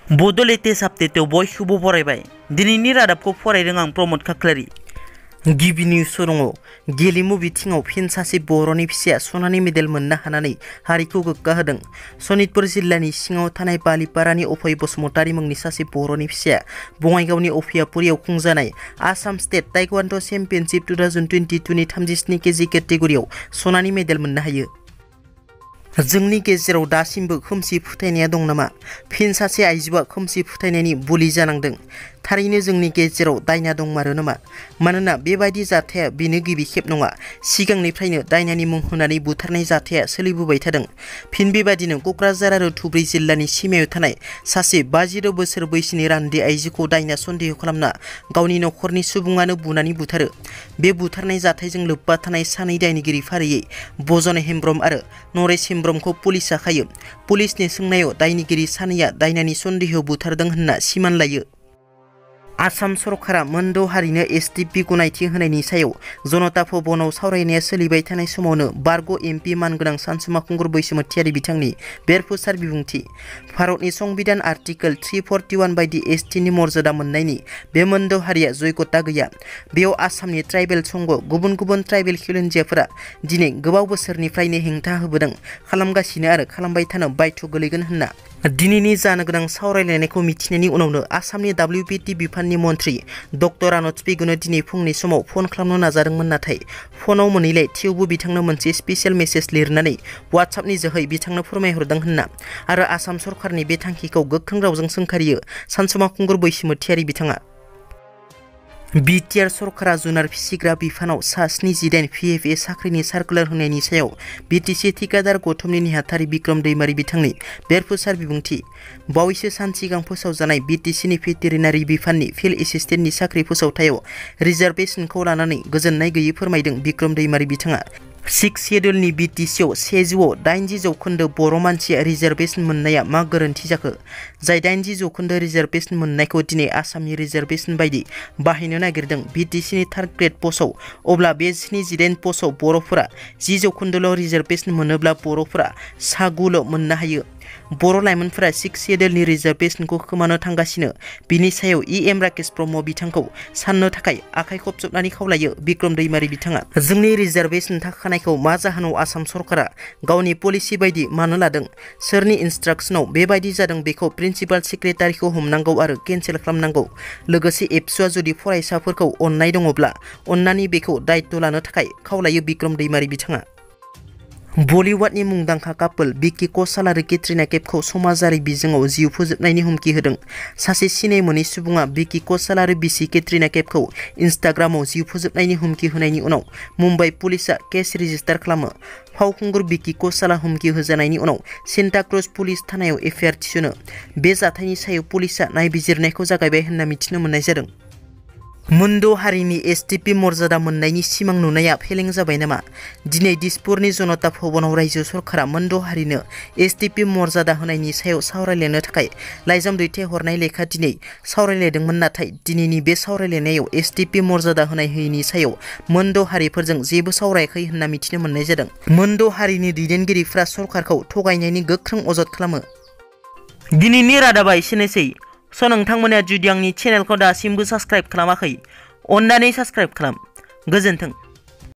बड' लेटेस्ट आपडेटआव बयखौबो बरायबाय। दिनैनि रादाबखौ फरायदों आं प्रमद खाख्लारि। गिबि निउस दङ। गेलेमु बिथिङाव फिन सासे बर'नि फिसाया सनानि मेडेल मोननो हानानै हारिखौ गोग्गा होदों। सनितपुर जिल्लानि सिङाव थानाय बालिपारानि अफय बसुमतारी मुंनि सासे बर'नि फिसाया बङाइगावनि अफियापुरियाव खुंजानाय आसाम स्टेट ताइक्वान्ड' चेम्पियनशिप 2022 नि 37 केजि केटेगरियाव सनानि मेडेल मोननो हायो। जोंनि गेजेराव दासिमबो खोमसि फोथायनाया दं नामा? फिन सासे आइजोआ खोमसि फोथायनायनि बलि जानांदों। थारैनो जोंनि गेजेराव दायना दंमारो नामा? मानोना बेबायदि जाथाया बेनो गिबि खेब नङा। सिगांनिफ्रायनो दायनानि मुं होनानै बुथारनाय जाथाया सोलिबोबाय थादों। फिन बेबादिनो क'क्राझार आरो धुब्री जिल्लानि सिमायाव थानाय सासे 52 बोसोर बैसोनि रान्दि आइजोखौ दायना सन्देह खालामना गावनि नखरनि सुबुङानो बुनानै बुथारो। बे बुथारनाय जाथायजों लोब्बा थानाय सानै दायनिगिरि फारियै भजन हेम्ब्रम आरो नरेश हेम्ब्रमखौ पुलिसआ खायो। पुलिसनि सोंनायाव दायनिगिरि सानैया दायनानि सन्देहआव बुथारदों होनना सिमान लायो। आसाम सरकारा मोनद' हारिनो एसटिपि गनायथि होनायनि सायाव जनता भवनाव सावरायनाया सोलिबाय थानाय समावनो बारग' एमपि मानगोनां सानसुमा खुंगुर बैसोमुतियारि बिथांनि बेरफुसार बिबुंथि। भारतनि संबिधान आर्टिकल 341 बायदि एसटिनि मर्यादा मोननायनि बे मोनद' हारिया जयगता गैया। बेयाव आसामनि ट्राइबेल संघ गुबुन गुबुन ट्राइबेल खिलन्जियाफोरा दिनै गोबाव बोसोरनिफ्रायनो हेंथा होबोदों, खालामगासिनो आरो खालामबाय थानो बाध्य गोलैगोन होनना। दिनैनि जानो गोनां सावरायलायनायखौ मिथिनायनि उनावनो आसामनि WBT बिफाननि मन्थ्रि डक्टर रानथ पेगुनो दिनै फुंनि समाव फन खालामनो नाजादोंमोन, नाथाय फनाव मोनैलाय थेवबो बिथांनो मोनसे स्पेसियेल मेसेज लिरनानै वाट्सएपनि जोहै बिथांनो फोरमायहरदों होनना आरो आसाम सरकारनि बे थांखिखौ गोख्रों रावजों सोंखारियो सानसुमा खुंगुर बैसोमुतियारि बिथाङा। बिटिआर सरकारा जुनार फिसिग्रा बिफानाव सा 78 PFA साख्रिनि सार्कुलार होनायनि सायाव बिटिसि थिकादार गौतमनि नेहाथारि बिक्रम दैमारी बिथांनि बेरफुसार बिबुंथि। बावैसो सान सिगां फोसावजानाय बिटिसिनि भेटेरिनारि बिफाननि फिल्ड एसिस्टेन्टनि साख्रि फोसावथायाव रिजार्भेशनखौ लानानै गोजोननाय गैयै फोरमायदों बिक्रम दैमारी बिथाङा। 6 शेड्युलनि बिटिसिआव 180 जौखोन्दो बर' मानसिया रिजार्भेशन मोननाया मा गोरोन्थि जाखो? जाय 80 जौखोन्दो रिजार्भेशन मोननायखौ दिनै आसामनि रिजार्भेशन बायदि बाहायनो नागिरदों बिटिसिनि थार्ड ग्रेड पस्टआव, अब्ला बे 78 पस्टआव बर'फोरा 10 जौखोन्दोल' रिजार्भेशन मोनोब्ला बर'फोरा सा 9ल' मोननो हायो। बर' लाइमोनफोरा 6 शेड्युलनि रिजार्भेशनखौ खोमानो थांगासिनो। बिनि सायाव EM राकेश ब्रह्म बिथांखौ साननो थाखाय आखाइ खबजबनानै खावलायो बिक्रम दैमारी बिथाङा। जोंनि रिजार्भेशन थाखानायखौ मा जाहोनाव आसाम सरकारा गावनि पलिसि बायदि मानो लादों? सोरनि इन्सट्राक्सनाव बेबायदि जादों बेखौ प्रिन्सिपाल सेक्रेटारिखौ हमनांगौ आरो केन्सेल खालामनांगौ। लोगोसे एबसुआ जुदि फरायसाफोरखौ अननाय दङब्ला अननानै बेखौ दायित्व लानो थाखाय खावलायो बिक्रम दैमारी बिथाङा। बलिउडनि मुंदांखा कापोल विक्की कौशल आरो कैटरिना कैफखौ समाजारि बिजोङाव जिउ फोजोबनायनि हुमखि होदों। सासे सिनाय मोनै सुबुङा विक्की कौशल आरो बिसि कैटरिना कैफखौ इन्स्टाग्रामाव जिउ फोजोबनायनि हुमखि होनायनि उनाव मुम्बाइ पुलिसआ केस रेजिस्टार खालामो। फावखुंगुर विक्की कौशलआ हुमखि होजानायनि उनाव सेन्टाक्रुज पुलिस थानायाव एफआइआर थिसनो। बे जाथायनि सायाव पुलिसआ नायबिजिरनायखौ जागायबाय होनना मिथिनो मोननाय जादों। मोनद' हारिनि एसटिपि मर्यादा मोननायनि सिमां नुनाया फेलें जाबाय नामा? दिनै दिसपुरनि जनता भवनाव रायजो सरकारा मोनद' हारिनो एसटिपि मर्यादा होनायनि सायाव सावरायलायनो थाखाय लाइजाम दैथायहरनाय लेखा दिनै सावरायलायदोंमोन, नाथाय दिनैनि बे सावरायलायनायाव एसटिपि मर्यादा होनाय होयैनि सायाव मोनद' हारिफोरजों जेबो सावरायाखै होनना मिथिनो मोननाय जादों। मोनद' हारिनि दैदेनगिरिफ्रा सरकारखौ थगायनायनि गोख्रों अजद खालामो। दिनैनि रादाबा एसेनोसै। नोंथांमोना जुदि आंनि चेनेलखौ दासिमबो साबस्क्राइब खालामाखै, अन्नानै साबस्क्राइब खालाम। गोजोन्थों।